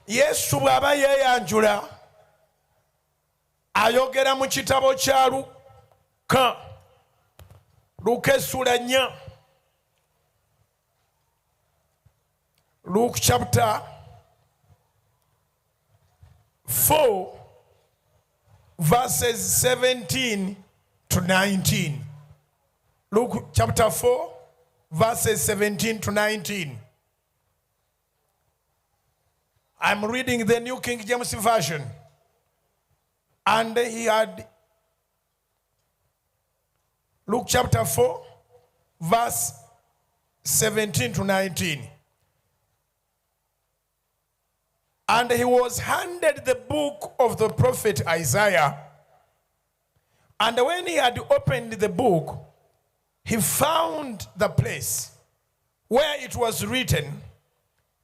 Yesu bw'aba yeeyanjula ayogera mu kitabo kya Luka essula 4, Luke chapter 4 verses 17 to 19. Luke chapter 4 verses 17 to 19. I'm reading the New King James Version. And he had Luke chapter 4 verse 17 to 19. And he was handed the book of the prophet Isaiah. And when he had opened the book, he found the place where it was written,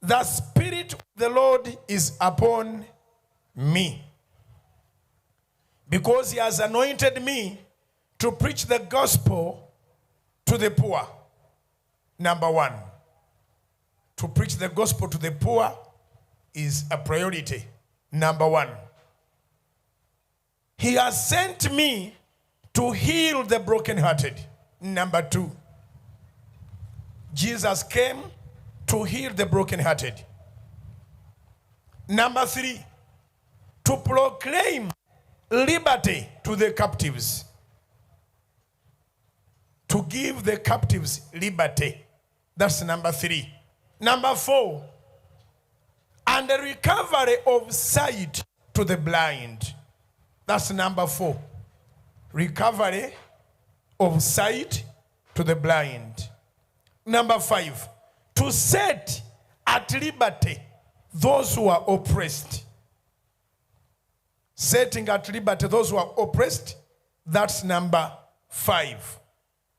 "The Spirit of the Lord is upon me, because he has anointed me to preach the gospel to the poor." Number one, to preach the gospel to the poor is a priority. Number one, he has sent me to heal the brokenhearted. Number two, Jesus came to heal the brokenhearted. Number three, to proclaim liberty to the captives. To give the captives liberty. That's number three. Number four, and the recovery of sight to the blind. That's number four. Recovery of sight to the blind. Number five, to set at liberty those who are oppressed. Setting at liberty those who are oppressed. That's number five.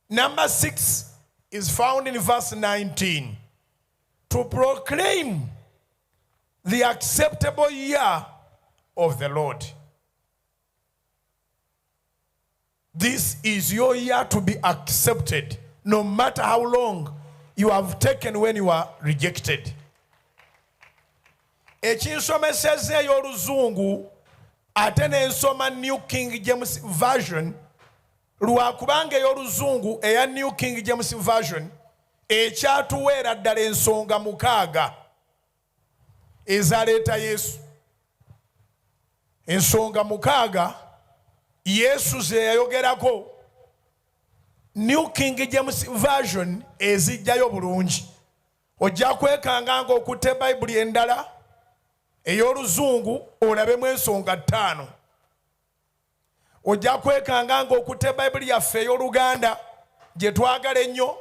Number six is found in verse 19. To proclaim the acceptable year of the Lord. This is your year to be accepted, no matter how long you have taken when you are rejected. Ekinsomeseza y'oluzungu ate n'ensoma New King James Version, lwakubanga ey'oluzungu eya New King James Version ekyatuweera ddala ensonga 6 ezaleeta Yesu. Ensonga 6 Yesu ze yayogerako. New King James Version ezijjayo bulungi. Ojja kwekanga ng'okutte Bayibuli endala ey'oluzungu olabemu ensonga 5. Ojja kwekanga ng'okutte Bayibuli yaffe ey'Oluganda gye twagala ennyo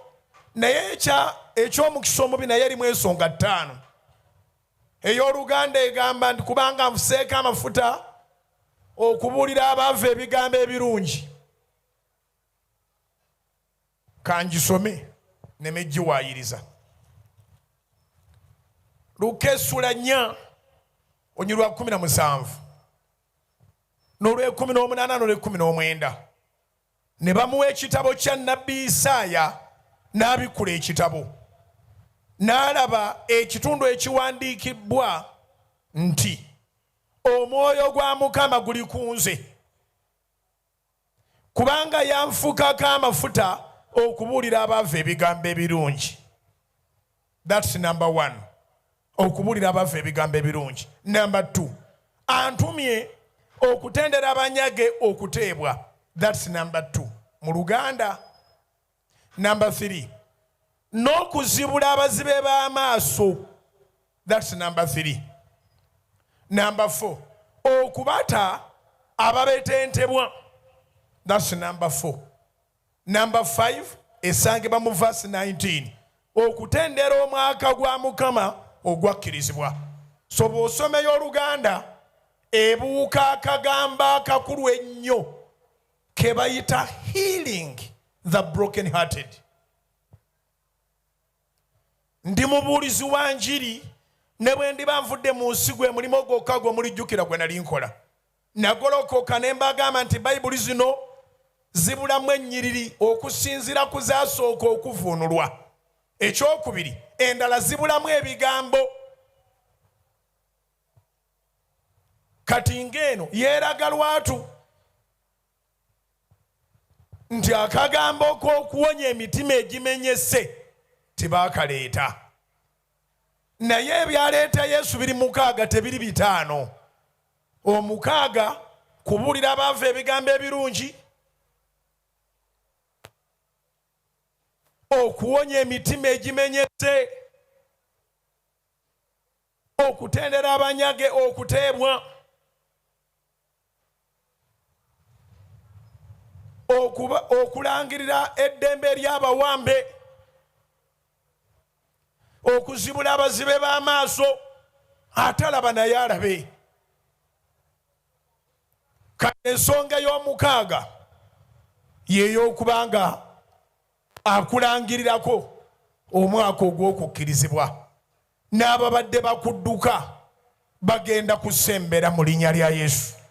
naye eky'omukisa omubi naye erimu ensonga 5. Ey'Oluganda egamba nti kubanga nfuseeko amafuta okubuulira abaavu ebigambo ebirungi. Kangisome nemejjiwaayiriza. Luka essula 4 onyirwa 17 n'olw'e18 n'olw'e19. Ne bamuwa ekitabo kya nnabbi Isaaya n'abikula ekitabo. N'alaba ekitundu ekiwandiikibbwa nti, "Omwoyo gwa Mukama guli ku nze, kubanga yanfukako amafuta okubuulira abaavu ebigambo ebirungi." That's number 1. Okubuulira abaavu ebigambo ebirungi. Number 2. Antumye okutendera abanyage okuteebwa. That's number 2. Mu Luganda. Number 3. N'okuzibula abazibe b'amaaso. That's number 3. Number 4. Okubata ababetentebwa. That's number 4. Number 5. Esangibwa mu verse 19. Okutendera omwaka gwa Mukama ogwakkirizibwa. So bw'osomeyo Oluganda ebuuka akagambo akakulu ennyo ke bayita healing the broken hearted. Ndi mubuulizi wa njiri ne bwe ndiba nvudde mu nsi gwe mulimo gwokka gwe mulijjukira gwe nali nkola. Nagolokoka ne mbagamba nti Bayibuli zino zibulamu ennyiriri okusinziira ku zaasooka okuvuunulwa. Ekyokubiri, endala zibulamu ebigambo. kati ng'eno yeeraga lwatu nti akagambo k'okuwonya emitima egimenyese tibaakaleeta, naye ebyaleeta Yesu biri 6 tebiri 5. Omukaaga kubuulira abaavu ebigambo ebirungi, okuwonya emitima egimenyese, okutendera abanyage okuteebwa, okulangirira eddembe ery'abawambe, okuzibula abazibe b'amaaso atalaba naye alabe. Kati ensonga y'omukaaga yeey'okubanga akulangirirako omwaka ogw'okukkirizibwa, n'ababadde bakudduka bagenda kusembera mu linnya lya Yesu.